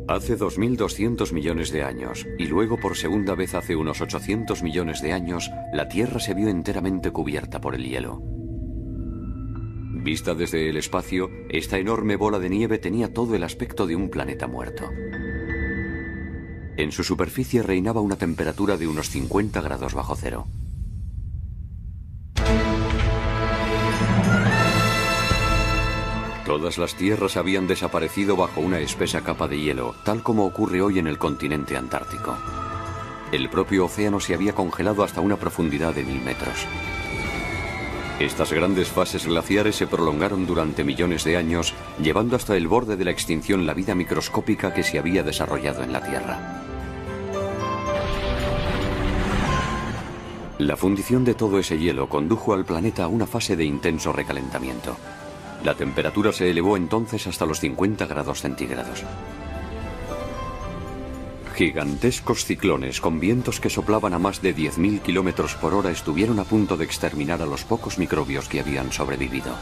Hace 2.200 millones de años, y luego por segunda vez hace unos 800 millones de años, la Tierra se vio enteramente cubierta por el hielo. Vista desde el espacio, esta enorme bola de nieve tenía todo el aspecto de un planeta muerto. En su superficie reinaba una temperatura de unos 50 grados bajo cero. Todas las tierras habían desaparecido bajo una espesa capa de hielo, tal como ocurre hoy en el continente antártico. El propio océano se había congelado hasta una profundidad de 1000 metros. Estas grandes fases glaciares se prolongaron durante millones de años, llevando hasta el borde de la extinción la vida microscópica que se había desarrollado en la Tierra. La fundición de todo ese hielo condujo al planeta a una fase de intenso recalentamiento. La temperatura se elevó entonces hasta los 50 grados centígrados. Gigantescos ciclones con vientos que soplaban a más de 10.000 kilómetros por hora estuvieron a punto de exterminar a los pocos microbios que habían sobrevivido.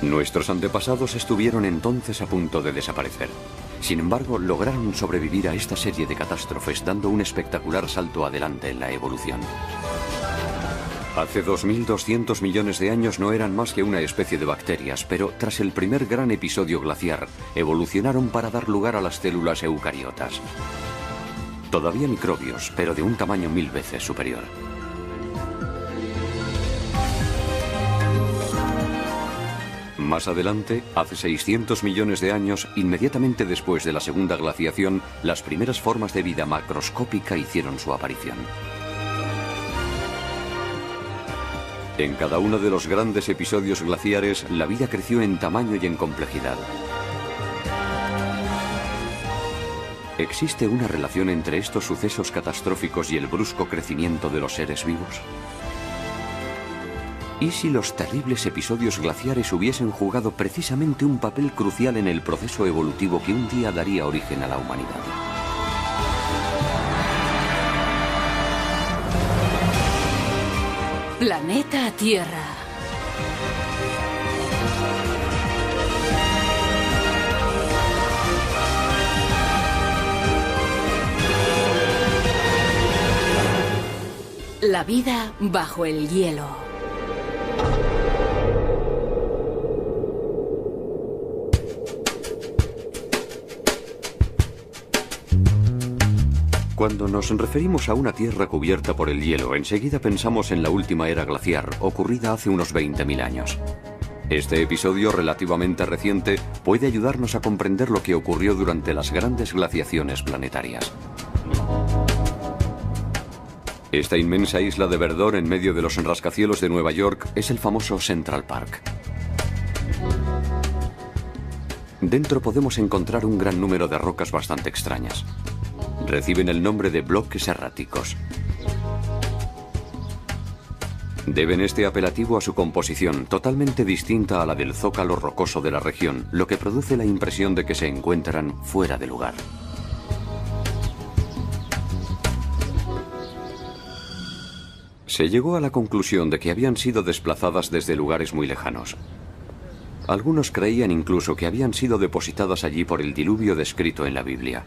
Nuestros antepasados estuvieron entonces a punto de desaparecer. Sin embargo, lograron sobrevivir a esta serie de catástrofes, dando un espectacular salto adelante en la evolución. Hace 2.200 millones de años no eran más que una especie de bacterias, pero tras el primer gran episodio glaciar, evolucionaron para dar lugar a las células eucariotas. Todavía microbios, pero de un tamaño 1000 veces superior. Más adelante, hace 600 millones de años, inmediatamente después de la segunda glaciación, las primeras formas de vida macroscópica hicieron su aparición. En cada uno de los grandes episodios glaciares, la vida creció en tamaño y en complejidad. ¿Existe una relación entre estos sucesos catastróficos y el brusco crecimiento de los seres vivos? ¿Y si los terribles episodios glaciares hubiesen jugado precisamente un papel crucial en el proceso evolutivo que un día daría origen a la humanidad? Planeta Tierra. La vida bajo el hielo. Cuando nos referimos a una Tierra cubierta por el hielo, enseguida pensamos en la última era glaciar, ocurrida hace unos 20.000 años. Este episodio relativamente reciente puede ayudarnos a comprender lo que ocurrió durante las grandes glaciaciones planetarias. Esta inmensa isla de verdor en medio de los rascacielos de Nueva York es el famoso Central Park. Dentro podemos encontrar un gran número de rocas bastante extrañas. Reciben el nombre de bloques erráticos. Deben este apelativo a su composición, totalmente distinta a la del zócalo rocoso de la región, lo que produce la impresión de que se encuentran fuera de lugar. Se llegó a la conclusión de que habían sido desplazadas desde lugares muy lejanos. Algunos creían incluso que habían sido depositadas allí por el diluvio descrito en la Biblia.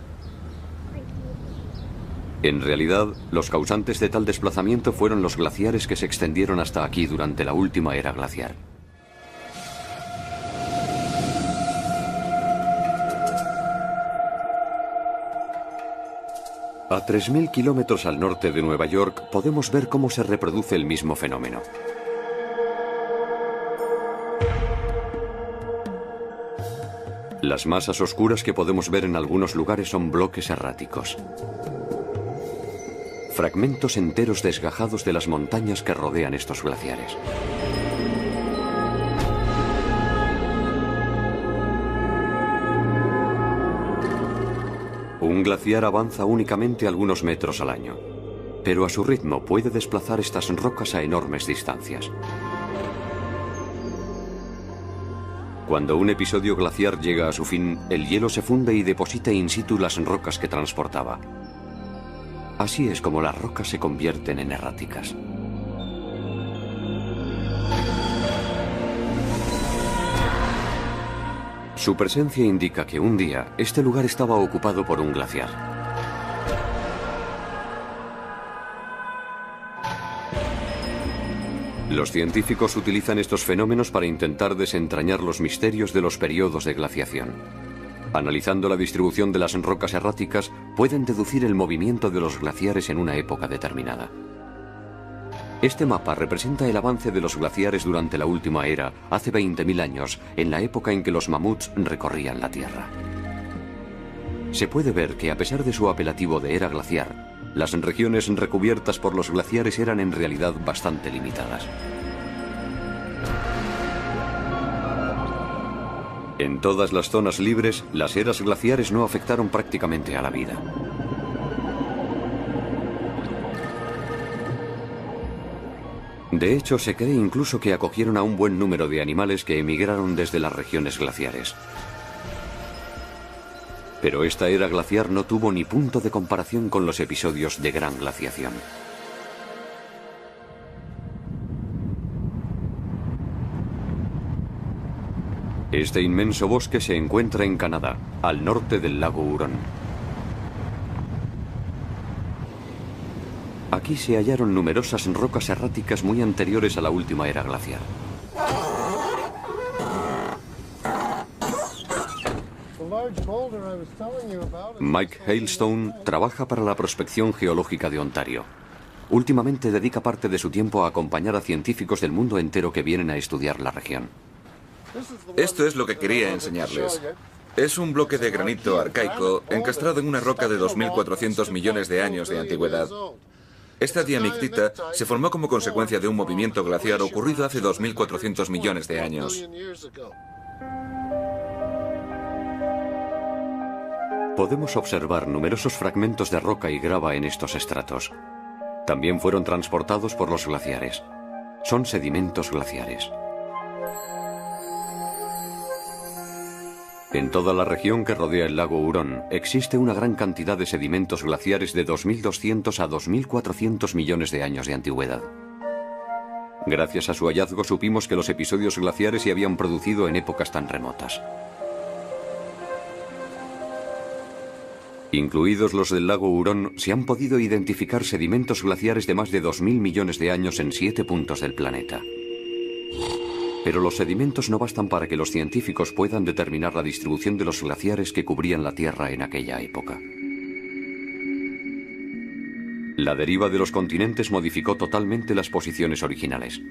En realidad, los causantes de tal desplazamiento fueron los glaciares que se extendieron hasta aquí durante la última era glaciar. A 3.000 kilómetros al norte de Nueva York podemos ver cómo se reproduce el mismo fenómeno. Las masas oscuras que podemos ver en algunos lugares son bloques erráticos. Fragmentos enteros desgajados de las montañas que rodean estos glaciares. Un glaciar avanza únicamente algunos metros al año, pero a su ritmo puede desplazar estas rocas a enormes distancias. Cuando un episodio glaciar llega a su fin, el hielo se funde y deposita in situ las rocas que transportaba. Así es como las rocas se convierten en erráticas. Su presencia indica que un día este lugar estaba ocupado por un glaciar. Los científicos utilizan estos fenómenos para intentar desentrañar los misterios de los periodos de glaciación. Analizando la distribución de las rocas erráticas, pueden deducir el movimiento de los glaciares en una época determinada. Este mapa representa el avance de los glaciares durante la última era, hace 20.000 años, en la época en que los mamuts recorrían la Tierra. Se puede ver que, a pesar de su apelativo de era glaciar, las regiones recubiertas por los glaciares eran en realidad bastante limitadas. En todas las zonas libres, las eras glaciares no afectaron prácticamente a la vida. De hecho, se cree incluso que acogieron a un buen número de animales que emigraron desde las regiones glaciares. Pero esta era glaciar no tuvo ni punto de comparación con los episodios de gran glaciación. Este inmenso bosque se encuentra en Canadá, al norte del lago Hurón. Aquí se hallaron numerosas rocas erráticas muy anteriores a la última era glaciar. Mike Hailstone trabaja para la prospección geológica de Ontario. Últimamente dedica parte de su tiempo a acompañar a científicos del mundo entero que vienen a estudiar la región. Esto es lo que quería enseñarles. Es un bloque de granito arcaico encastrado en una roca de 2.400 millones de años de antigüedad. Esta diamictita se formó como consecuencia de un movimiento glaciar ocurrido hace 2.400 millones de años. Podemos observar numerosos fragmentos de roca y grava en estos estratos. También fueron transportados por los glaciares. Son sedimentos glaciares. En toda la región que rodea el lago Hurón existe una gran cantidad de sedimentos glaciares de 2.200 a 2.400 millones de años de antigüedad. Gracias a su hallazgo supimos que los episodios glaciares se habían producido en épocas tan remotas. Incluidos los del lago Hurón, se han podido identificar sedimentos glaciares de más de 2.000 millones de años en 7 puntos del planeta. Pero los sedimentos no bastan para que los científicos puedan determinar la distribución de los glaciares que cubrían la Tierra en aquella época. La deriva de los continentes modificó totalmente las posiciones originales.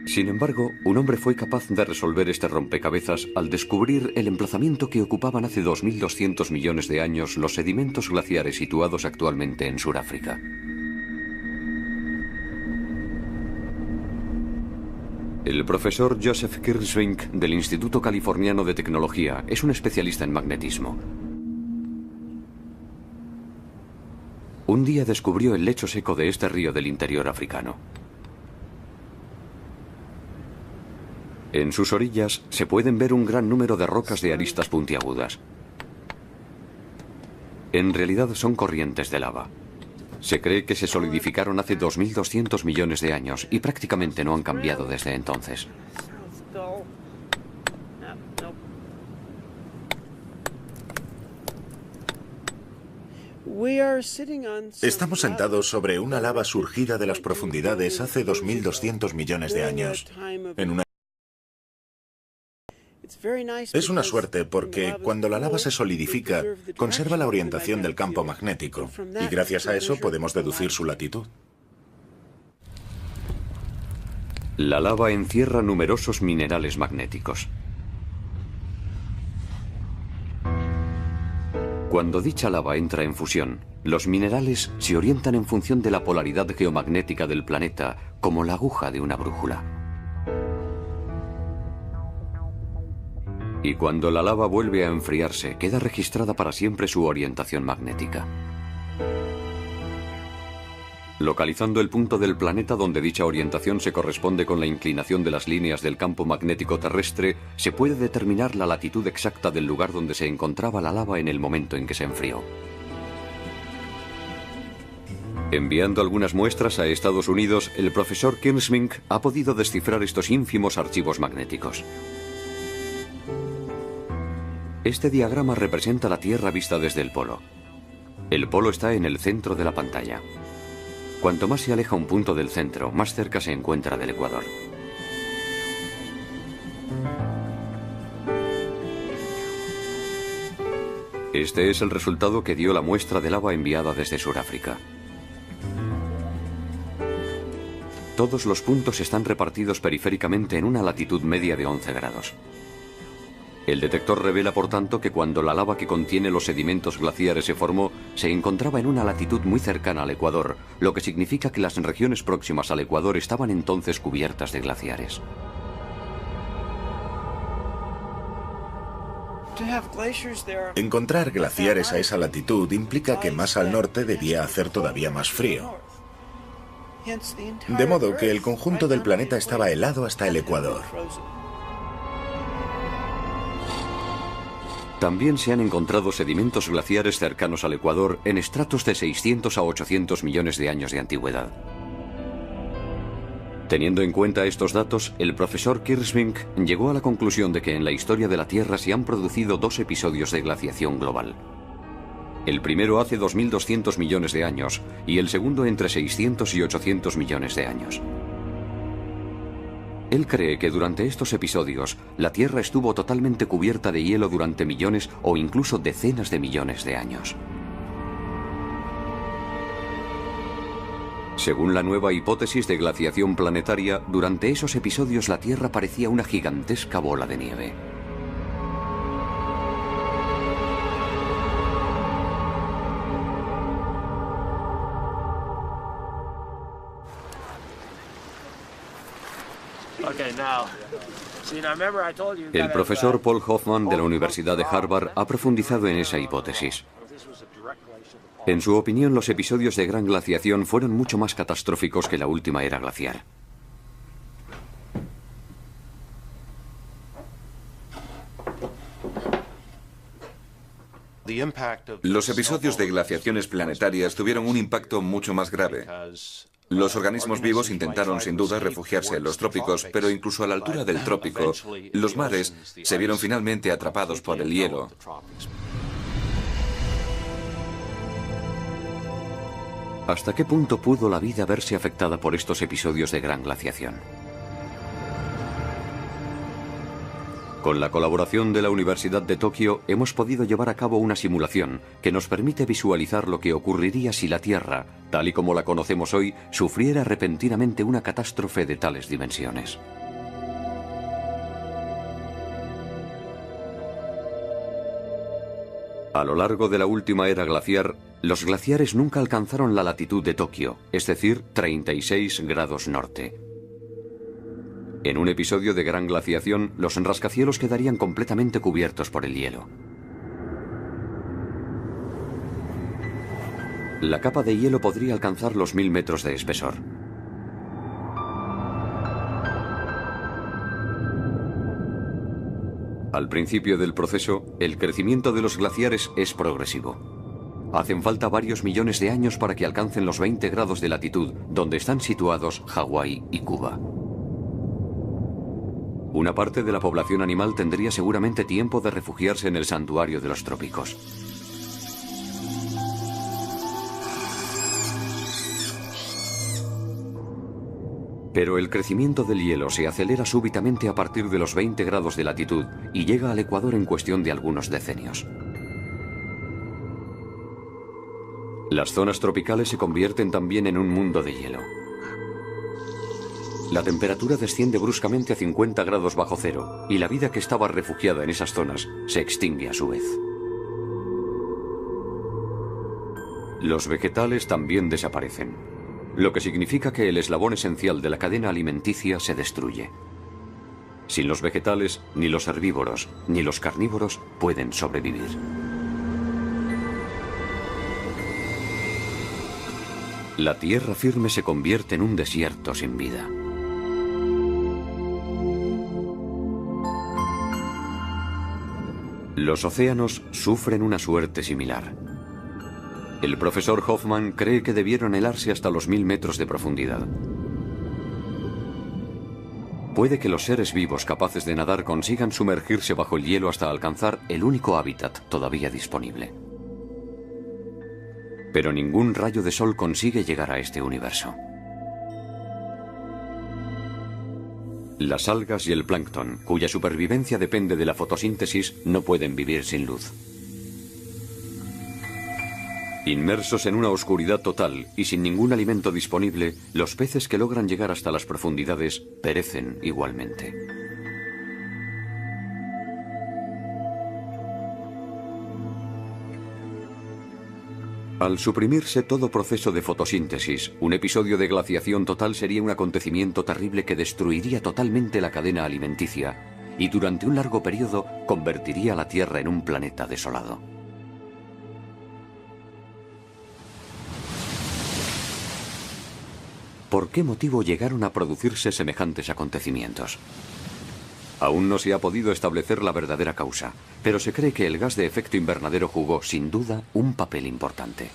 Sin embargo, un hombre fue capaz de resolver este rompecabezas al descubrir el emplazamiento que ocupaban hace 2.200 millones de años los sedimentos glaciares situados actualmente en Sudáfrica. El profesor Joseph Kirschvink del Instituto Californiano de Tecnología es un especialista en magnetismo. Un día descubrió el lecho seco de este río del interior africano. En sus orillas se pueden ver un gran número de rocas de aristas puntiagudas. En realidad son corrientes de lava. Se cree que se solidificaron hace 2.200 millones de años y prácticamente no han cambiado desde entonces. Estamos sentados sobre una lava surgida de las profundidades hace 2.200 millones de años. Es una suerte porque cuando la lava se solidifica, conserva la orientación del campo magnético y gracias a eso podemos deducir su latitud. La lava encierra numerosos minerales magnéticos. Cuando dicha lava entra en fusión, los minerales se orientan en función de la polaridad geomagnética del planeta, como la aguja de una brújula. Y cuando la lava vuelve a enfriarse, queda registrada para siempre su orientación magnética. Localizando el punto del planeta donde dicha orientación se corresponde con la inclinación de las líneas del campo magnético terrestre, se puede determinar la latitud exacta del lugar donde se encontraba la lava en el momento en que se enfrió. Enviando algunas muestras a Estados Unidos, el profesor Kirsmink ha podido descifrar estos ínfimos archivos magnéticos. Este diagrama representa la Tierra vista desde el polo. El polo está en el centro de la pantalla. Cuanto más se aleja un punto del centro, más cerca se encuentra del ecuador. Este es el resultado que dio la muestra de lava enviada desde Sudáfrica. Todos los puntos están repartidos periféricamente en una latitud media de 11 grados. El detector revela, por tanto, que cuando la lava que contiene los sedimentos glaciares se formó, se encontraba en una latitud muy cercana al ecuador, lo que significa que las regiones próximas al ecuador estaban entonces cubiertas de glaciares. Encontrar glaciares a esa latitud implica que más al norte debía hacer todavía más frío. De modo que el conjunto del planeta estaba helado hasta el ecuador. También se han encontrado sedimentos glaciares cercanos al ecuador en estratos de 600 a 800 millones de años de antigüedad. Teniendo en cuenta estos datos, el profesor Kirsmink llegó a la conclusión de que en la historia de la Tierra se han producido dos episodios de glaciación global. El primero hace 2.200 millones de años y el segundo entre 600 y 800 millones de años. Él cree que durante estos episodios la Tierra estuvo totalmente cubierta de hielo durante millones o incluso decenas de millones de años. Según la nueva hipótesis de glaciación planetaria, durante esos episodios la Tierra parecía una gigantesca bola de nieve. El profesor Paul Hoffman de la Universidad de Harvard ha profundizado en esa hipótesis. En su opinión, los episodios de gran glaciación fueron mucho más catastróficos que la última era glaciar. Los episodios de glaciaciones planetarias tuvieron un impacto mucho más grave. Los organismos vivos intentaron sin duda refugiarse en los trópicos, pero incluso a la altura del trópico, los mares se vieron finalmente atrapados por el hielo. ¿Hasta qué punto pudo la vida verse afectada por estos episodios de gran glaciación? Con la colaboración de la Universidad de Tokio hemos podido llevar a cabo una simulación que nos permite visualizar lo que ocurriría si la Tierra, tal y como la conocemos hoy, sufriera repentinamente una catástrofe de tales dimensiones. A lo largo de la última era glaciar, los glaciares nunca alcanzaron la latitud de Tokio, es decir, 36 grados norte. En un episodio de gran glaciación, los rascacielos quedarían completamente cubiertos por el hielo. La capa de hielo podría alcanzar los 1000 metros de espesor. Al principio del proceso, el crecimiento de los glaciares es progresivo. Hacen falta varios millones de años para que alcancen los 20 grados de latitud, donde están situados Hawái y Cuba. Una parte de la población animal tendría seguramente tiempo de refugiarse en el santuario de los trópicos. Pero el crecimiento del hielo se acelera súbitamente a partir de los 20 grados de latitud y llega al ecuador en cuestión de algunos decenios. Las zonas tropicales se convierten también en un mundo de hielo. La temperatura desciende bruscamente a 50 grados bajo cero y la vida que estaba refugiada en esas zonas se extingue a su vez. Los vegetales también desaparecen, lo que significa que el eslabón esencial de la cadena alimenticia se destruye. Sin los vegetales, ni los herbívoros ni los carnívoros pueden sobrevivir. La tierra firme se convierte en un desierto sin vida. Los océanos sufren una suerte similar. El profesor Hoffman cree que debieron helarse hasta los 1000 metros de profundidad. Puede que los seres vivos capaces de nadar consigan sumergirse bajo el hielo hasta alcanzar el único hábitat todavía disponible. Pero ningún rayo de sol consigue llegar a este universo. Las algas y el plancton, cuya supervivencia depende de la fotosíntesis, no pueden vivir sin luz. Inmersos en una oscuridad total y sin ningún alimento disponible, los peces que logran llegar hasta las profundidades perecen igualmente. Al suprimirse todo proceso de fotosíntesis, un episodio de glaciación total sería un acontecimiento terrible que destruiría totalmente la cadena alimenticia y durante un largo periodo convertiría a la Tierra en un planeta desolado. ¿Por qué motivo llegaron a producirse semejantes acontecimientos? Aún no se ha podido establecer la verdadera causa, pero se cree que el gas de efecto invernadero jugó, sin duda, un papel importante.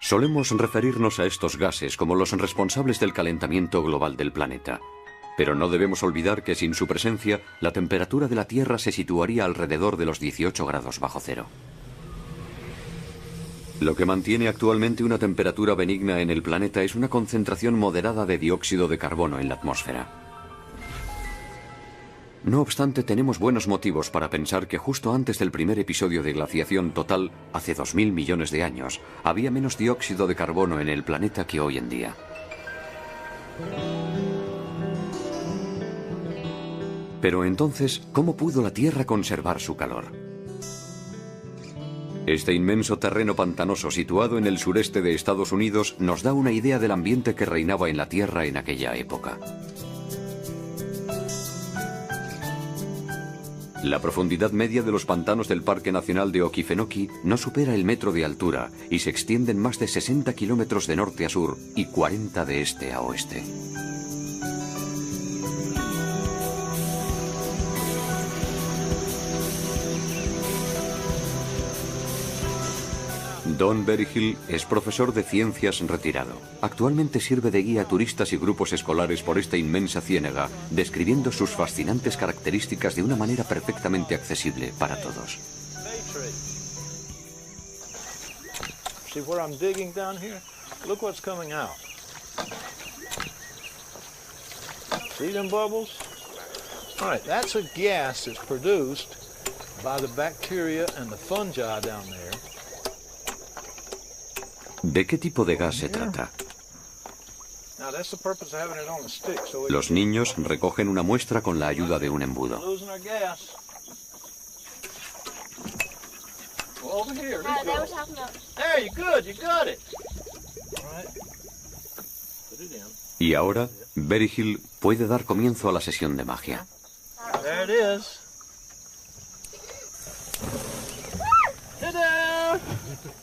Solemos referirnos a estos gases como los responsables del calentamiento global del planeta, pero no debemos olvidar que sin su presencia, la temperatura de la Tierra se situaría alrededor de los 18 grados bajo cero. Lo que mantiene actualmente una temperatura benigna en el planeta es una concentración moderada de dióxido de carbono en la atmósfera. No obstante, tenemos buenos motivos para pensar que justo antes del primer episodio de glaciación total, hace 2000 millones de años, había menos dióxido de carbono en el planeta que hoy en día. Pero entonces, ¿cómo pudo la Tierra conservar su calor? Este inmenso terreno pantanoso situado en el sureste de Estados Unidos nos da una idea del ambiente que reinaba en la Tierra en aquella época. La profundidad media de los pantanos del Parque Nacional de Okefenokee no supera el metro de altura y se extienden más de 60 kilómetros de norte a sur y 40 de este a oeste. Don Berryhill es profesor de ciencias retirado. Actualmente sirve de guía a turistas y grupos escolares por esta inmensa ciénaga, describiendo sus fascinantes características de una manera perfectamente accesible para todos. See where I'm digging down here? Look what's coming out. See them bubbles? All right, that's a gas that's produced by the bacteria and the fungi down there. ¿De qué tipo de gas se trata? Los niños recogen una muestra con la ayuda de un embudo. Y ahora, Berryhill puede dar comienzo a la sesión de magia.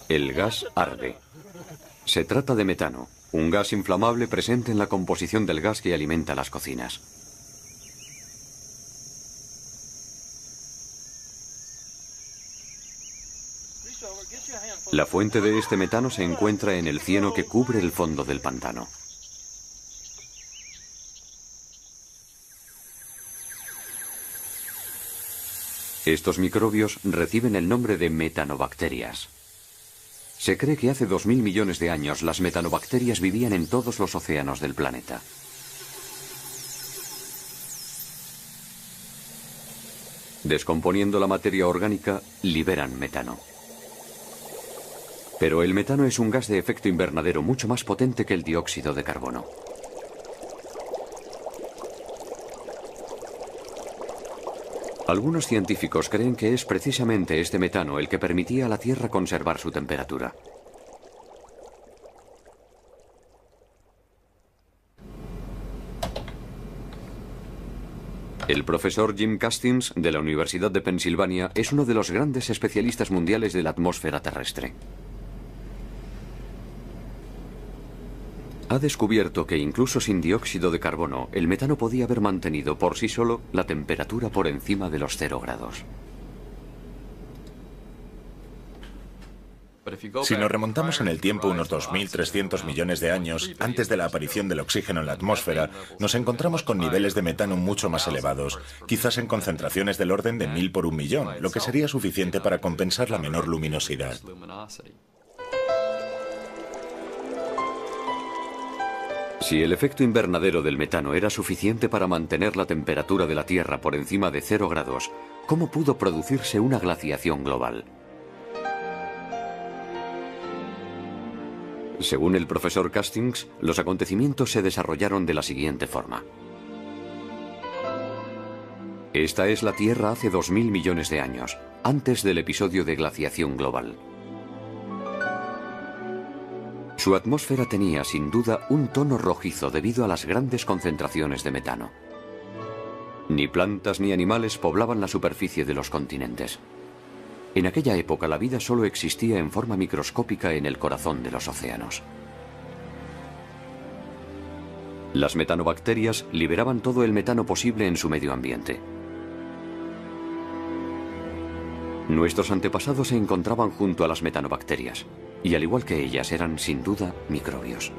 El gas arde. Se trata de metano, un gas inflamable presente en la composición del gas que alimenta las cocinas. La fuente de este metano se encuentra en el cieno que cubre el fondo del pantano. Estos microbios reciben el nombre de metanobacterias. Se cree que hace 2000 millones de años las metanobacterias vivían en todos los océanos del planeta. Descomponiendo la materia orgánica, liberan metano. Pero el metano es un gas de efecto invernadero mucho más potente que el dióxido de carbono. Algunos científicos creen que es precisamente este metano el que permitía a la Tierra conservar su temperatura. El profesor Jim Castings, de la Universidad de Pensilvania, es uno de los grandes especialistas mundiales de la atmósfera terrestre. Ha descubierto que incluso sin dióxido de carbono, el metano podía haber mantenido por sí solo la temperatura por encima de los 0 grados. Si nos remontamos en el tiempo unos 2.300 millones de años, antes de la aparición del oxígeno en la atmósfera, nos encontramos con niveles de metano mucho más elevados, quizás en concentraciones del orden de 1000 por 1.000.000, lo que sería suficiente para compensar la menor luminosidad. Si el efecto invernadero del metano era suficiente para mantener la temperatura de la Tierra por encima de 0 grados, ¿cómo pudo producirse una glaciación global? Según el profesor Castings, los acontecimientos se desarrollaron de la siguiente forma. Esta es la Tierra hace 2000 millones de años, antes del episodio de glaciación global. Su atmósfera tenía, sin duda, un tono rojizo debido a las grandes concentraciones de metano. Ni plantas ni animales poblaban la superficie de los continentes. En aquella época la vida solo existía en forma microscópica en el corazón de los océanos. Las metanobacterias liberaban todo el metano posible en su medio ambiente. Nuestros antepasados se encontraban junto a las metanobacterias, y al igual que ellas eran sin duda microbios.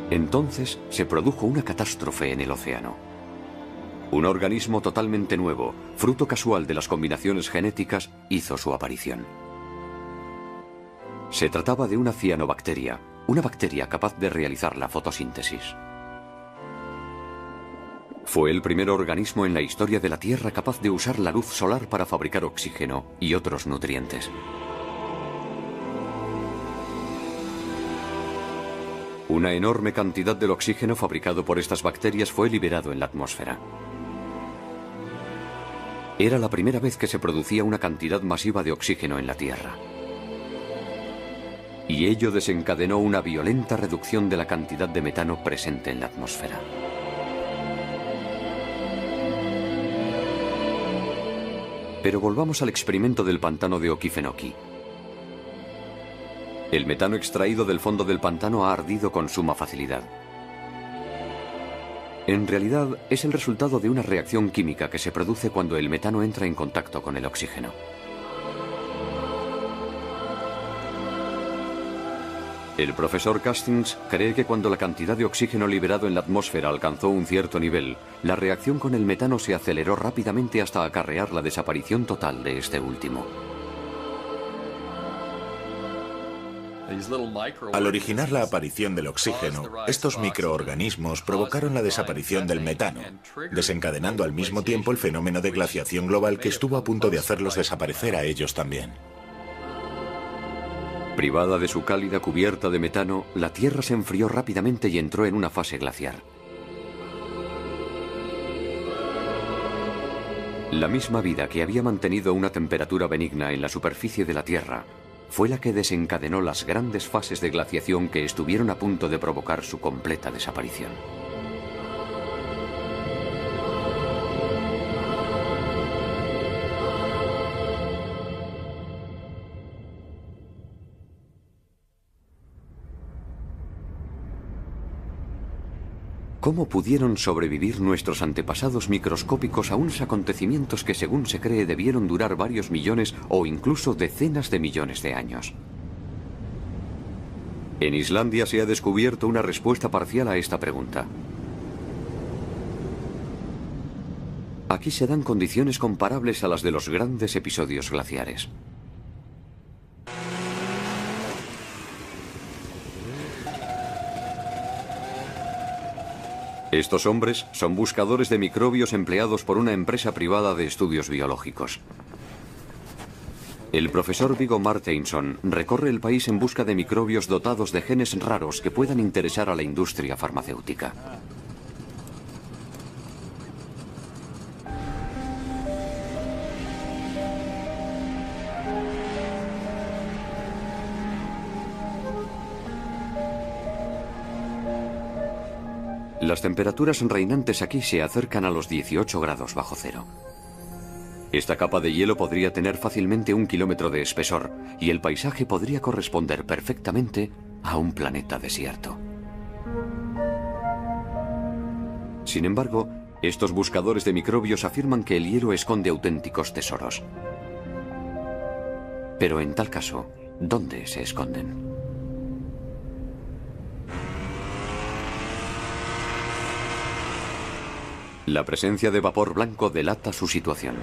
Entonces se produjo una catástrofe en el océano. Un organismo totalmente nuevo, fruto casual de las combinaciones genéticas, hizo su aparición. Se trataba de una cianobacteria, una bacteria capaz de realizar la fotosíntesis. Fue el primer organismo en la historia de la Tierra capaz de usar la luz solar para fabricar oxígeno y otros nutrientes. Una enorme cantidad del oxígeno fabricado por estas bacterias fue liberado en la atmósfera. Era la primera vez que se producía una cantidad masiva de oxígeno en la Tierra. Y ello desencadenó una violenta reducción de la cantidad de metano presente en la atmósfera. Pero volvamos al experimento del pantano de Okefenokee. El metano extraído del fondo del pantano ha ardido con suma facilidad. En realidad, es el resultado de una reacción química que se produce cuando el metano entra en contacto con el oxígeno. El profesor Castings cree que cuando la cantidad de oxígeno liberado en la atmósfera alcanzó un cierto nivel, la reacción con el metano se aceleró rápidamente hasta acarrear la desaparición total de este último. Al originar la aparición del oxígeno, estos microorganismos provocaron la desaparición del metano, desencadenando al mismo tiempo el fenómeno de glaciación global que estuvo a punto de hacerlos desaparecer a ellos también. Privada de su cálida cubierta de metano, la Tierra se enfrió rápidamente y entró en una fase glaciar. La misma vida que había mantenido una temperatura benigna en la superficie de la Tierra fue la que desencadenó las grandes fases de glaciación que estuvieron a punto de provocar su completa desaparición. ¿Cómo pudieron sobrevivir nuestros antepasados microscópicos a unos acontecimientos que, según se cree, debieron durar varios millones o incluso decenas de millones de años? En Islandia se ha descubierto una respuesta parcial a esta pregunta. Aquí se dan condiciones comparables a las de los grandes episodios glaciares. Estos hombres son buscadores de microbios empleados por una empresa privada de estudios biológicos. El profesor Viggo Marteinsson recorre el país en busca de microbios dotados de genes raros que puedan interesar a la industria farmacéutica. Las temperaturas reinantes aquí se acercan a los 18 grados bajo cero. Esta capa de hielo podría tener fácilmente 1 kilómetro de espesor y el paisaje podría corresponder perfectamente a un planeta desierto. Sin embargo, estos buscadores de microbios afirman que el hielo esconde auténticos tesoros. Pero en tal caso, ¿dónde se esconden? La presencia de vapor blanco delata su situación.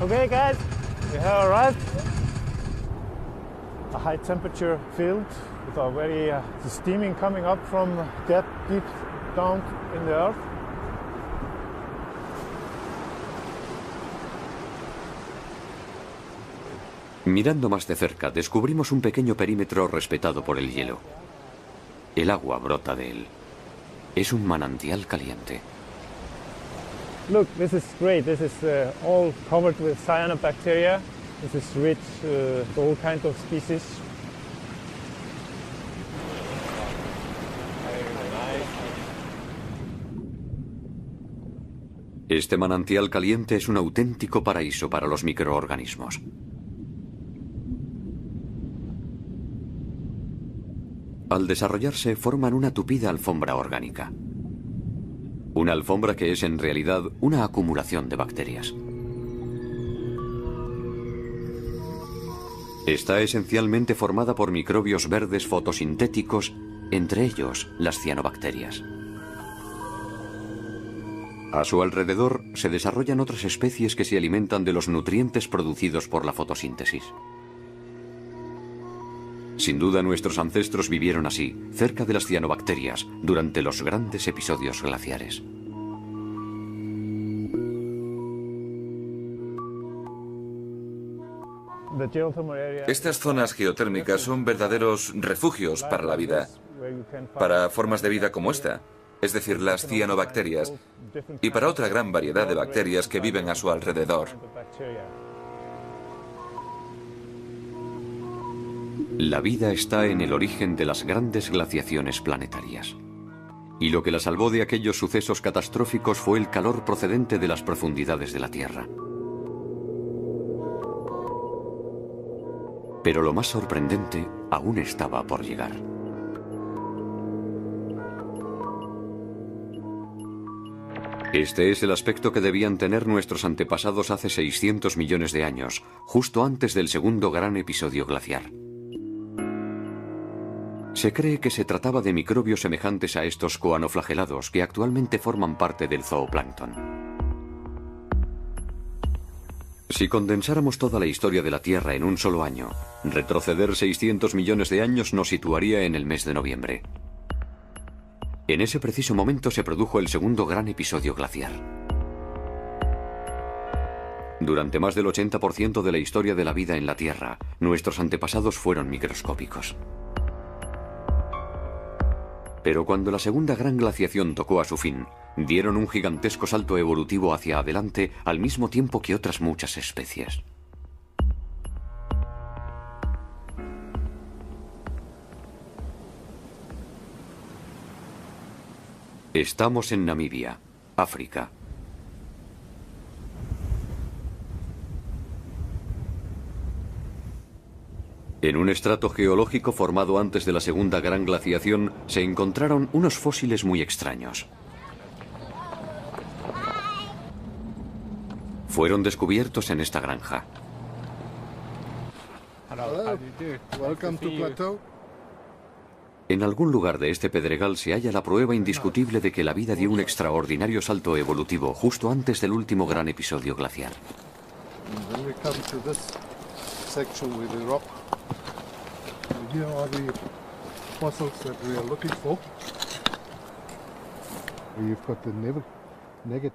Okay guys, we have arrived. A high temperature field with a very steaming coming up from that deep down in the earth. Mirando más de cerca, descubrimos un pequeño perímetro respetado por el hielo. El agua brota de él. Es un manantial caliente. Look, this is great. This is all covered with cyanobacteria. This is rich with all kinds of species. Este manantial caliente es un auténtico paraíso para los microorganismos. Al desarrollarse, forman una tupida alfombra orgánica. Una alfombra que es en realidad una acumulación de bacterias. Está esencialmente formada por microbios verdes fotosintéticos, entre ellos las cianobacterias. A su alrededor se desarrollan otras especies que se alimentan de los nutrientes producidos por la fotosíntesis. Sin duda nuestros ancestros vivieron así, cerca de las cianobacterias, durante los grandes episodios glaciares. Estas zonas geotérmicas son verdaderos refugios para la vida, para formas de vida como esta, es decir, las cianobacterias, y para otra gran variedad de bacterias que viven a su alrededor. La vida está en el origen de las grandes glaciaciones planetarias. Y lo que la salvó de aquellos sucesos catastróficos fue el calor procedente de las profundidades de la Tierra. Pero lo más sorprendente aún estaba por llegar. Este es el aspecto que debían tener nuestros antepasados hace 600 millones de años, justo antes del segundo gran episodio glaciar. Se cree que se trataba de microbios semejantes a estos coanoflagelados que actualmente forman parte del zooplancton. Si condensáramos toda la historia de la Tierra en un solo año, retroceder 600 millones de años nos situaría en el mes de noviembre. En ese preciso momento se produjo el segundo gran episodio glaciar. Durante más del 80% de la historia de la vida en la Tierra, nuestros antepasados fueron microscópicos. Pero cuando la segunda gran glaciación tocó a su fin, dieron un gigantesco salto evolutivo hacia adelante al mismo tiempo que otras muchas especies. Estamos en Namibia, África. En un estrato geológico formado antes de la segunda gran glaciación se encontraron unos fósiles muy extraños. Fueron descubiertos en esta granja. En algún lugar de este pedregal se halla la prueba indiscutible de que la vida dio un extraordinario salto evolutivo justo antes del último gran episodio glaciar.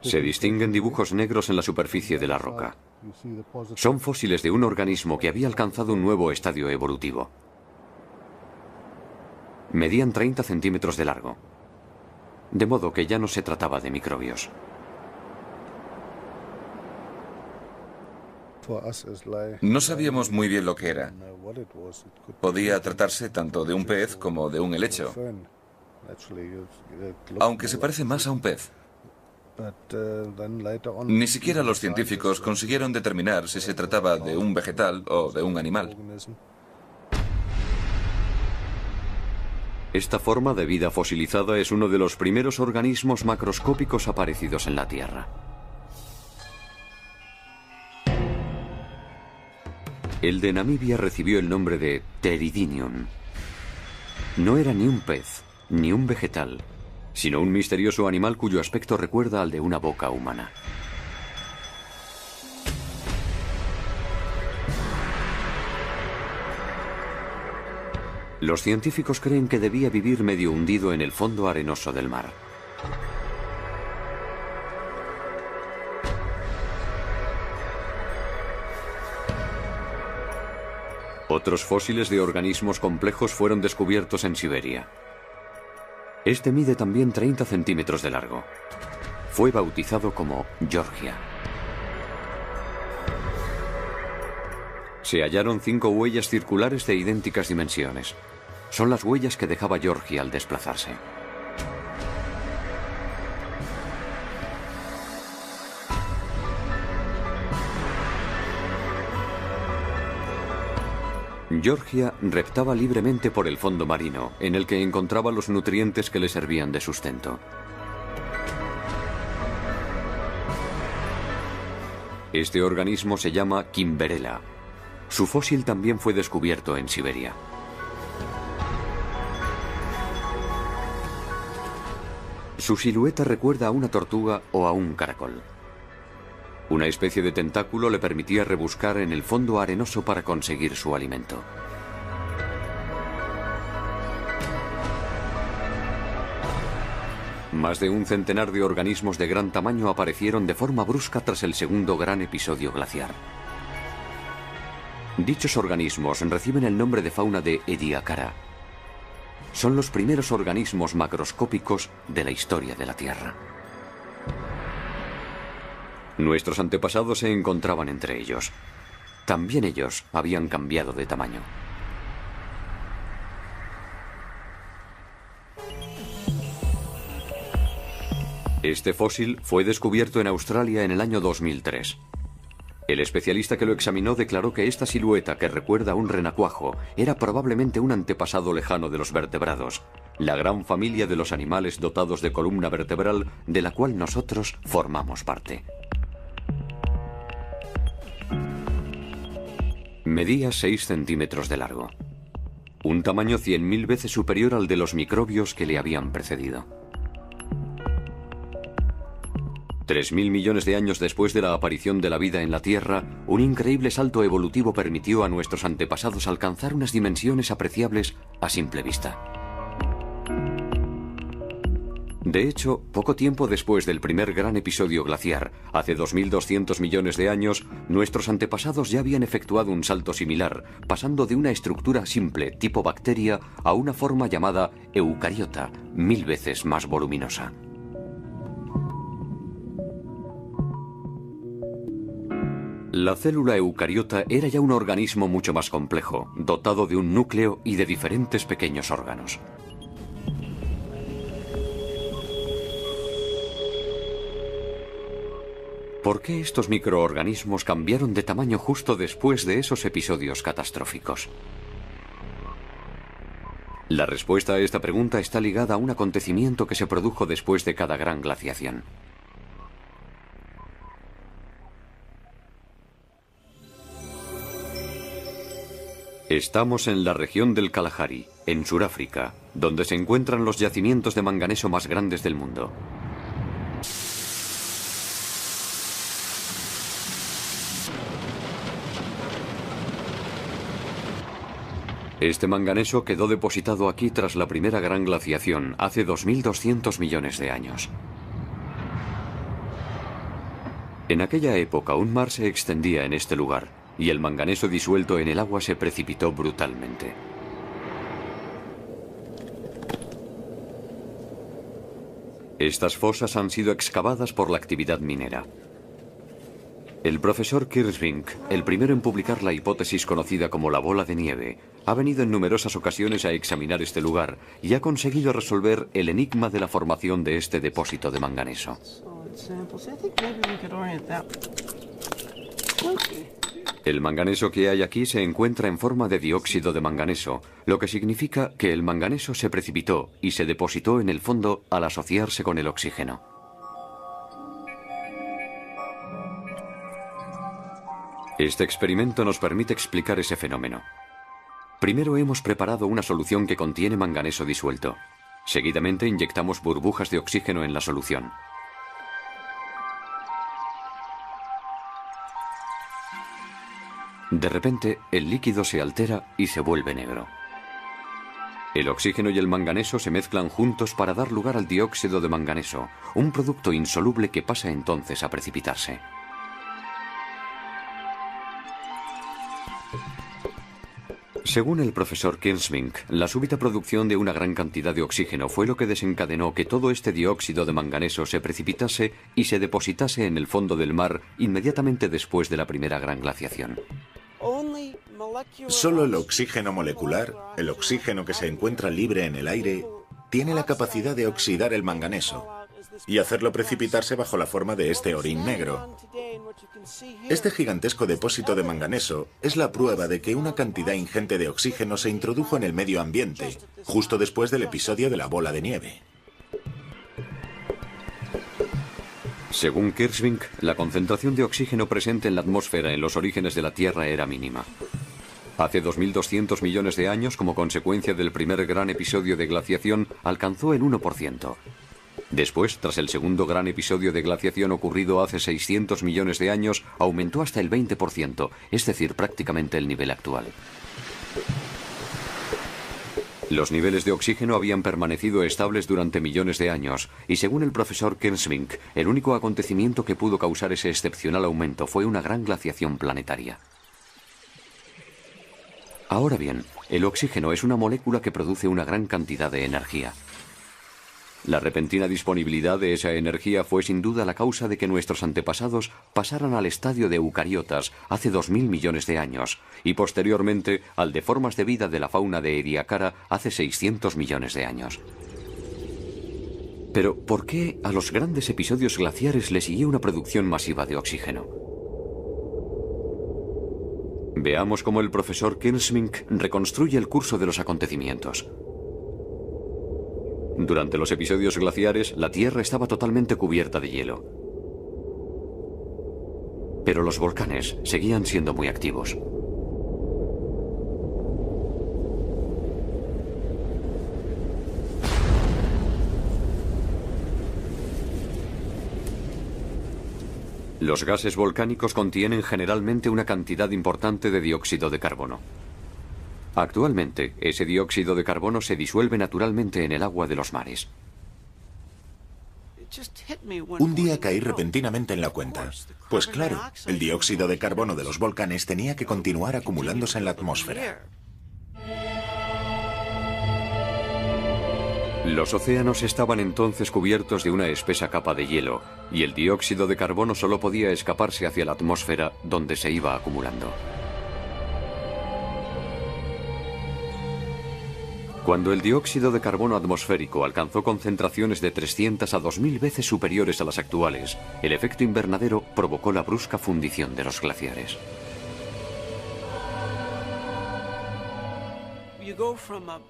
Se distinguen dibujos negros en la superficie de la roca. Son fósiles de un organismo que había alcanzado un nuevo estadio evolutivo. Medían 30 centímetros de largo, de modo que ya no se trataba de microbios. No sabíamos muy bien lo que era. Podía tratarse tanto de un pez como de un helecho, aunque se parece más a un pez. Ni siquiera los científicos consiguieron determinar si se trataba de un vegetal o de un animal. Esta forma de vida fosilizada es uno de los primeros organismos macroscópicos aparecidos en la Tierra. El de Namibia recibió el nombre de Pteridinium. No era ni un pez, ni un vegetal, sino un misterioso animal cuyo aspecto recuerda al de una boca humana. Los científicos creen que debía vivir medio hundido en el fondo arenoso del mar. Otros fósiles de organismos complejos fueron descubiertos en Siberia. Este mide también 30 centímetros de largo. Fue bautizado como Georgia. Se hallaron 5 huellas circulares de idénticas dimensiones. Son las huellas que dejaba Georgia al desplazarse. Georgia reptaba libremente por el fondo marino, en el que encontraba los nutrientes que le servían de sustento. Este organismo se llama Kimberella. Su fósil también fue descubierto en Siberia. Su silueta recuerda a una tortuga o a un caracol. Una especie de tentáculo le permitía rebuscar en el fondo arenoso para conseguir su alimento. Más de un centenar de organismos de gran tamaño aparecieron de forma brusca tras el segundo gran episodio glaciar. Dichos organismos reciben el nombre de fauna de Ediacara. Son los primeros organismos macroscópicos de la historia de la Tierra. Nuestros antepasados se encontraban entre ellos. También ellos habían cambiado de tamaño. Este fósil fue descubierto en Australia en el año 2003. El especialista que lo examinó declaró que esta silueta, que recuerda a un renacuajo, era probablemente un antepasado lejano de los vertebrados, la gran familia de los animales dotados de columna vertebral de la cual nosotros formamos parte. Medía 6 centímetros de largo, un tamaño 100.000 veces superior al de los microbios que le habían precedido. 3.000 millones de años después de la aparición de la vida en la Tierra, un increíble salto evolutivo permitió a nuestros antepasados alcanzar unas dimensiones apreciables a simple vista. De hecho, poco tiempo después del primer gran episodio glaciar, hace 2.200 millones de años, nuestros antepasados ya habían efectuado un salto similar, pasando de una estructura simple tipo bacteria a una forma llamada eucariota, 1000 veces más voluminosa. La célula eucariota era ya un organismo mucho más complejo, dotado de un núcleo y de diferentes pequeños órganos. ¿Por qué estos microorganismos cambiaron de tamaño justo después de esos episodios catastróficos? La respuesta a esta pregunta está ligada a un acontecimiento que se produjo después de cada gran glaciación. Estamos en la región del Kalahari, en Sudáfrica, donde se encuentran los yacimientos de manganeso más grandes del mundo. Este manganeso quedó depositado aquí tras la primera gran glaciación, hace 2.200 millones de años. En aquella época un mar se extendía en este lugar, y el manganeso disuelto en el agua se precipitó brutalmente. Estas fosas han sido excavadas por la actividad minera. El profesor Kirschvink, el primero en publicar la hipótesis conocida como la bola de nieve, ha venido en numerosas ocasiones a examinar este lugar y ha conseguido resolver el enigma de la formación de este depósito de manganeso. El manganeso que hay aquí se encuentra en forma de dióxido de manganeso, lo que significa que el manganeso se precipitó y se depositó en el fondo al asociarse con el oxígeno. Este experimento nos permite explicar ese fenómeno. Primero hemos preparado una solución que contiene manganeso disuelto. Seguidamente inyectamos burbujas de oxígeno en la solución. De repente, el líquido se altera y se vuelve negro. El oxígeno y el manganeso se mezclan juntos para dar lugar al dióxido de manganeso, un producto insoluble que pasa entonces a precipitarse. Según el profesor Kirsmink, la súbita producción de una gran cantidad de oxígeno fue lo que desencadenó que todo este dióxido de manganeso se precipitase y se depositase en el fondo del mar inmediatamente después de la primera gran glaciación. Solo el oxígeno molecular, el oxígeno que se encuentra libre en el aire, tiene la capacidad de oxidar el manganeso y hacerlo precipitarse bajo la forma de este orín negro. Este gigantesco depósito de manganeso es la prueba de que una cantidad ingente de oxígeno se introdujo en el medio ambiente, justo después del episodio de la bola de nieve. Según Kirsmink, la concentración de oxígeno presente en la atmósfera en los orígenes de la Tierra era mínima. Hace 2.200 millones de años, como consecuencia del primer gran episodio de glaciación, alcanzó el 1%. Después, tras el segundo gran episodio de glaciación ocurrido hace 600 millones de años, aumentó hasta el 20%, es decir, prácticamente el nivel actual. Los niveles de oxígeno habían permanecido estables durante millones de años, y según el profesor Kirsmink, el único acontecimiento que pudo causar ese excepcional aumento fue una gran glaciación planetaria. Ahora bien, el oxígeno es una molécula que produce una gran cantidad de energía. La repentina disponibilidad de esa energía fue sin duda la causa de que nuestros antepasados pasaran al estadio de eucariotas hace 2000 millones de años y posteriormente al de formas de vida de la fauna de Ediacara hace 600 millones de años. Pero, ¿por qué a los grandes episodios glaciares le siguió una producción masiva de oxígeno? Veamos cómo el profesor Kirsmink reconstruye el curso de los acontecimientos. Durante los episodios glaciares, la Tierra estaba totalmente cubierta de hielo. Pero los volcanes seguían siendo muy activos. Los gases volcánicos contienen generalmente una cantidad importante de dióxido de carbono. Actualmente, ese dióxido de carbono se disuelve naturalmente en el agua de los mares. Un día caí repentinamente en la cuenta. Pues claro, el dióxido de carbono de los volcanes tenía que continuar acumulándose en la atmósfera. Los océanos estaban entonces cubiertos de una espesa capa de hielo, y el dióxido de carbono solo podía escaparse hacia la atmósfera, donde se iba acumulando. Cuando el dióxido de carbono atmosférico alcanzó concentraciones de 300 a 2000 veces superiores a las actuales, el efecto invernadero provocó la brusca fundición de los glaciares.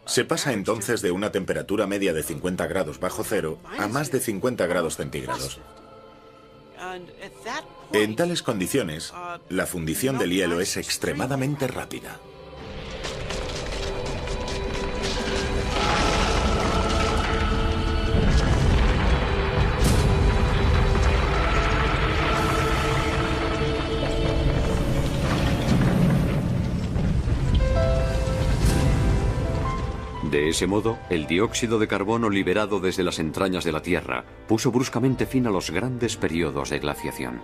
Se pasa entonces de una temperatura media de 50 grados bajo cero a más de 50 grados centígrados. En tales condiciones, la fundición del hielo es extremadamente rápida. De ese modo, el dióxido de carbono liberado desde las entrañas de la Tierra puso bruscamente fin a los grandes periodos de glaciación.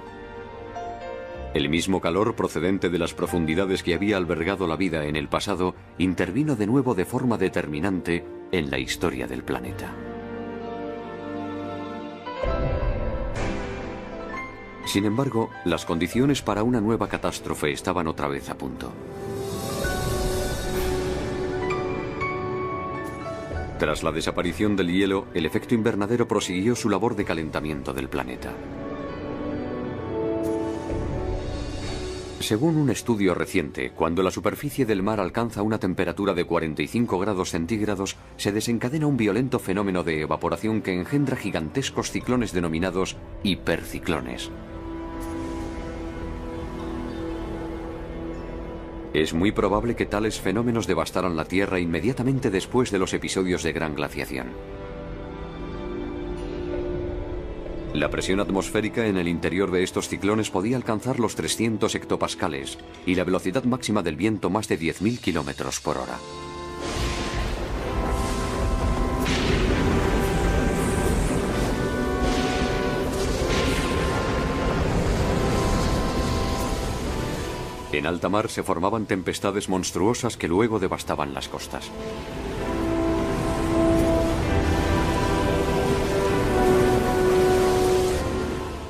El mismo calor procedente de las profundidades que había albergado la vida en el pasado intervino de nuevo de forma determinante en la historia del planeta. Sin embargo, las condiciones para una nueva catástrofe estaban otra vez a punto. Tras la desaparición del hielo, el efecto invernadero prosiguió su labor de calentamiento del planeta. Según un estudio reciente, cuando la superficie del mar alcanza una temperatura de 45 grados centígrados, se desencadena un violento fenómeno de evaporación que engendra gigantescos ciclones denominados hiperciclones. Es muy probable que tales fenómenos devastaran la Tierra inmediatamente después de los episodios de gran glaciación. La presión atmosférica en el interior de estos ciclones podía alcanzar los 300 hectopascales y la velocidad máxima del viento más de 10.000 kilómetros por hora. En alta mar se formaban tempestades monstruosas que luego devastaban las costas.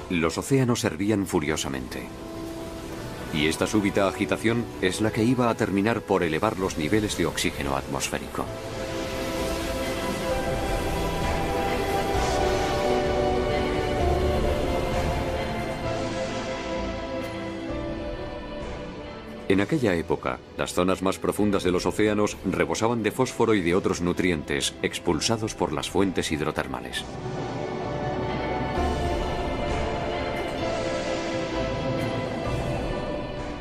Los océanos hervían furiosamente. Y esta súbita agitación es la que iba a terminar por elevar los niveles de oxígeno atmosférico. En aquella época, las zonas más profundas de los océanos rebosaban de fósforo y de otros nutrientes expulsados por las fuentes hidrotermales.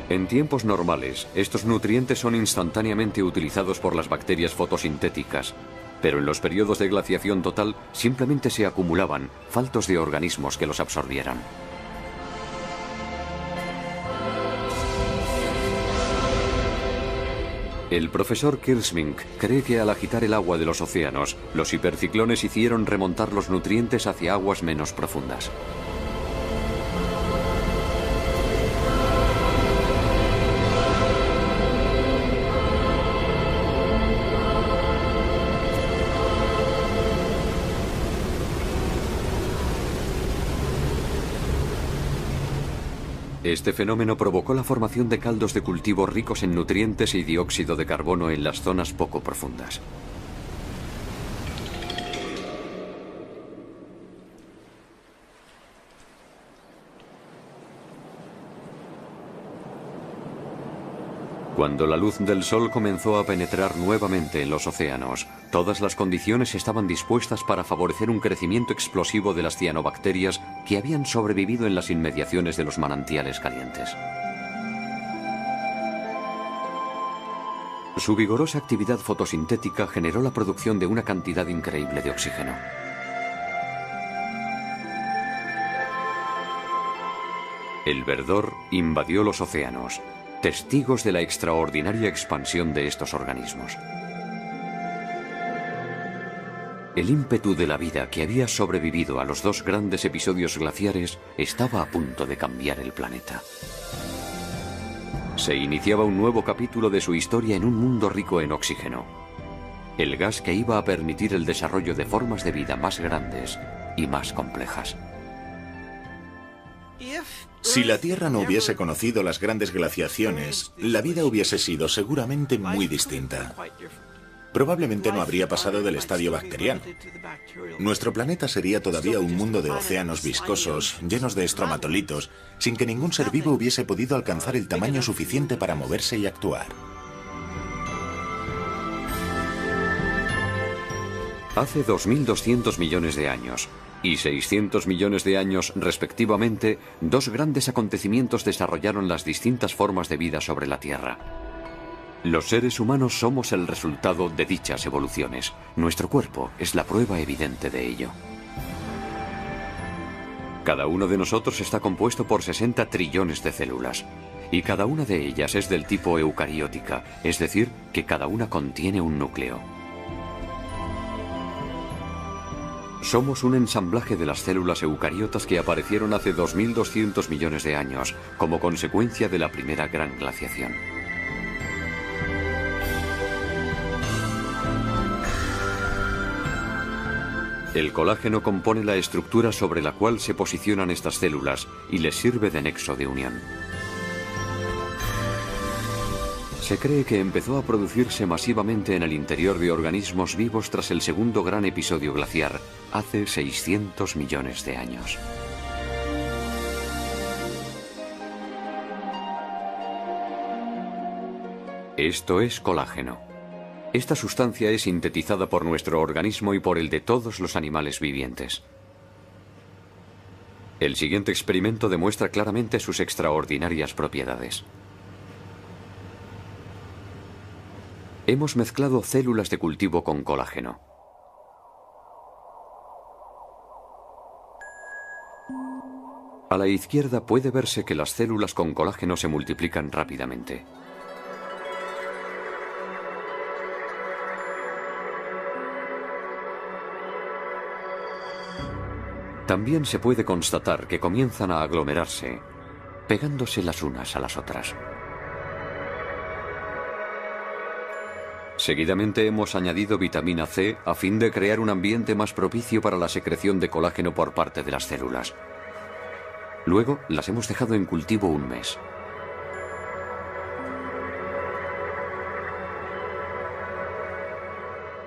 En tiempos normales, estos nutrientes son instantáneamente utilizados por las bacterias fotosintéticas, pero en los periodos de glaciación total simplemente se acumulaban, faltos de organismos que los absorbieran. El profesor Kirschmink cree que al agitar el agua de los océanos, los hiperciclones hicieron remontar los nutrientes hacia aguas menos profundas. Este fenómeno provocó la formación de caldos de cultivo ricos en nutrientes y dióxido de carbono en las zonas poco profundas. Cuando la luz del sol comenzó a penetrar nuevamente en los océanos, todas las condiciones estaban dispuestas para favorecer un crecimiento explosivo de las cianobacterias que habían sobrevivido en las inmediaciones de los manantiales calientes. Su vigorosa actividad fotosintética generó la producción de una cantidad increíble de oxígeno. El verdor invadió los océanos, testigos de la extraordinaria expansión de estos organismos. El ímpetu de la vida que había sobrevivido a los dos grandes episodios glaciares estaba a punto de cambiar el planeta. Se iniciaba un nuevo capítulo de su historia en un mundo rico en oxígeno, el gas que iba a permitir el desarrollo de formas de vida más grandes y más complejas. Si la Tierra no hubiese conocido las grandes glaciaciones, la vida hubiese sido seguramente muy distinta. Probablemente no habría pasado del estadio bacteriano. Nuestro planeta sería todavía un mundo de océanos viscosos, llenos de estromatolitos, sin que ningún ser vivo hubiese podido alcanzar el tamaño suficiente para moverse y actuar. Hace 2.200 millones de años y 600 millones de años respectivamente, dos grandes acontecimientos desarrollaron las distintas formas de vida sobre la Tierra. Los seres humanos somos el resultado de dichas evoluciones. Nuestro cuerpo es la prueba evidente de ello. Cada uno de nosotros está compuesto por 60 trillones de células, y cada una de ellas es del tipo eucariótica, es decir, que cada una contiene un núcleo. Somos un ensamblaje de las células eucariotas que aparecieron hace 2.200 millones de años, como consecuencia de la primera gran glaciación. El colágeno compone la estructura sobre la cual se posicionan estas células y les sirve de nexo de unión. Se cree que empezó a producirse masivamente en el interior de organismos vivos tras el segundo gran episodio glaciar, hace 600 millones de años. Esto es colágeno. Esta sustancia es sintetizada por nuestro organismo y por el de todos los animales vivientes. El siguiente experimento demuestra claramente sus extraordinarias propiedades. Hemos mezclado células de cultivo con colágeno. A la izquierda puede verse que las células con colágeno se multiplican rápidamente. También se puede constatar que comienzan a aglomerarse, pegándose las unas a las otras. Seguidamente hemos añadido vitamina C a fin de crear un ambiente más propicio para la secreción de colágeno por parte de las células. Luego las hemos dejado en cultivo un mes.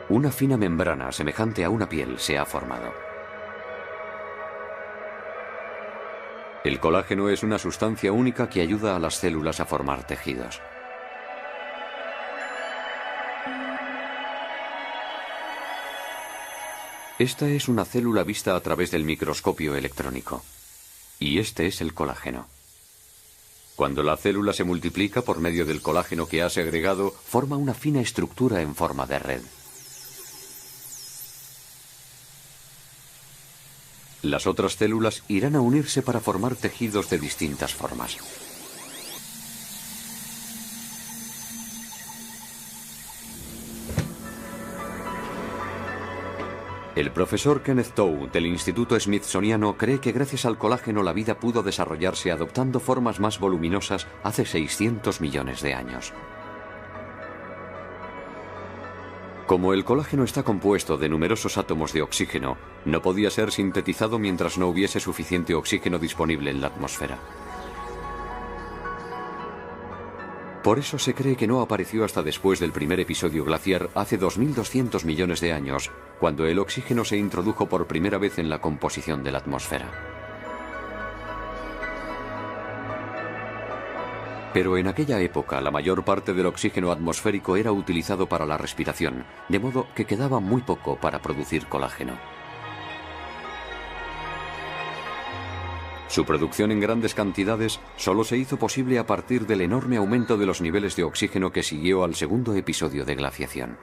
Una fina membrana semejante a una piel se ha formado. El colágeno es una sustancia única que ayuda a las células a formar tejidos. Esta es una célula vista a través del microscopio electrónico. Y este es el colágeno. Cuando la célula se multiplica por medio del colágeno que ha segregado, forma una fina estructura en forma de red. Las otras células irán a unirse para formar tejidos de distintas formas. El profesor Kenneth Tow del Instituto Smithsoniano cree que gracias al colágeno la vida pudo desarrollarse adoptando formas más voluminosas hace 600 millones de años. Como el colágeno está compuesto de numerosos átomos de oxígeno, no podía ser sintetizado mientras no hubiese suficiente oxígeno disponible en la atmósfera. Por eso se cree que no apareció hasta después del primer episodio glaciar hace 2200 millones de años, cuando el oxígeno se introdujo por primera vez en la composición de la atmósfera. Pero en aquella época la mayor parte del oxígeno atmosférico era utilizado para la respiración, de modo que quedaba muy poco para producir colágeno. Su producción en grandes cantidades solo se hizo posible a partir del enorme aumento de los niveles de oxígeno que siguió al segundo episodio de glaciación.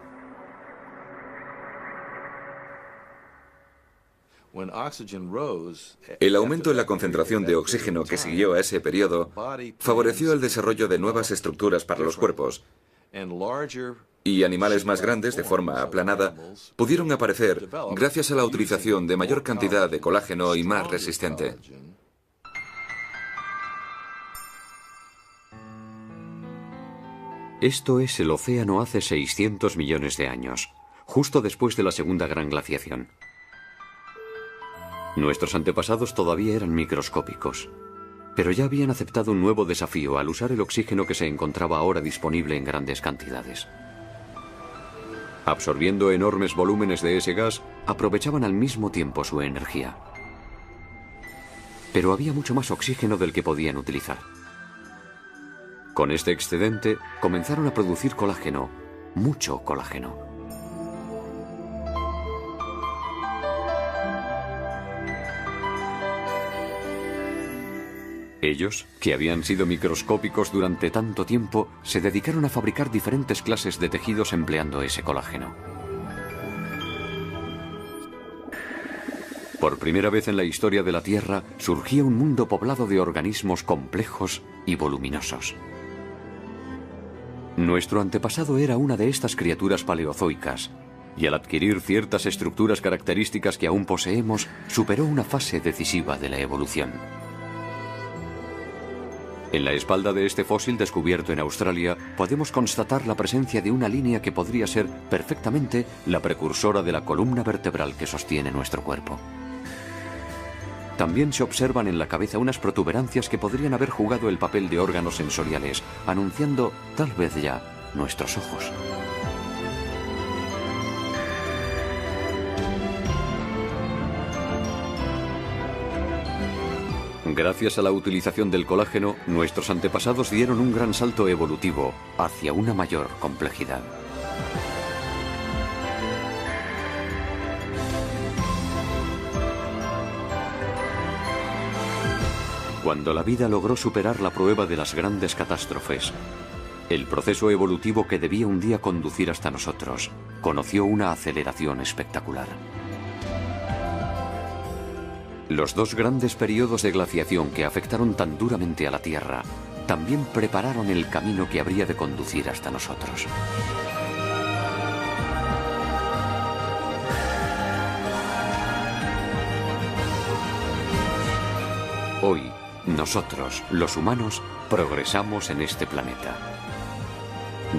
El aumento en la concentración de oxígeno que siguió a ese periodo favoreció el desarrollo de nuevas estructuras para los cuerpos, y animales más grandes, de forma aplanada, pudieron aparecer gracias a la utilización de mayor cantidad de colágeno y más resistente. Esto es el océano hace 600 millones de años, justo después de la segunda gran glaciación. Nuestros antepasados todavía eran microscópicos, pero ya habían aceptado un nuevo desafío al usar el oxígeno que se encontraba ahora disponible en grandes cantidades. Absorbiendo enormes volúmenes de ese gas, aprovechaban al mismo tiempo su energía. Pero había mucho más oxígeno del que podían utilizar. Con este excedente, comenzaron a producir colágeno, mucho colágeno. Ellos, que habían sido microscópicos durante tanto tiempo, se dedicaron a fabricar diferentes clases de tejidos empleando ese colágeno. Por primera vez en la historia de la Tierra, surgía un mundo poblado de organismos complejos y voluminosos. Nuestro antepasado era una de estas criaturas paleozoicas, y al adquirir ciertas estructuras características que aún poseemos, superó una fase decisiva de la evolución. En la espalda de este fósil descubierto en Australia podemos constatar la presencia de una línea que podría ser perfectamente la precursora de la columna vertebral que sostiene nuestro cuerpo. También se observan en la cabeza unas protuberancias que podrían haber jugado el papel de órganos sensoriales, anunciando tal vez ya nuestros ojos. Gracias a la utilización del colágeno, nuestros antepasados dieron un gran salto evolutivo hacia una mayor complejidad. Cuando la vida logró superar la prueba de las grandes catástrofes, el proceso evolutivo que debía un día conducir hasta nosotros conoció una aceleración espectacular. Los dos grandes periodos de glaciación que afectaron tan duramente a la Tierra también prepararon el camino que habría de conducir hasta nosotros. Hoy, nosotros, los humanos, progresamos en este planeta.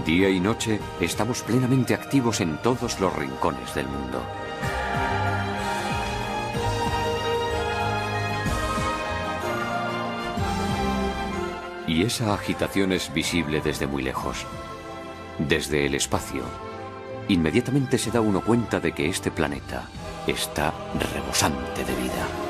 Día y noche estamos plenamente activos en todos los rincones del mundo. Y esa agitación es visible desde muy lejos, desde el espacio. Inmediatamente se da uno cuenta de que este planeta está rebosante de vida.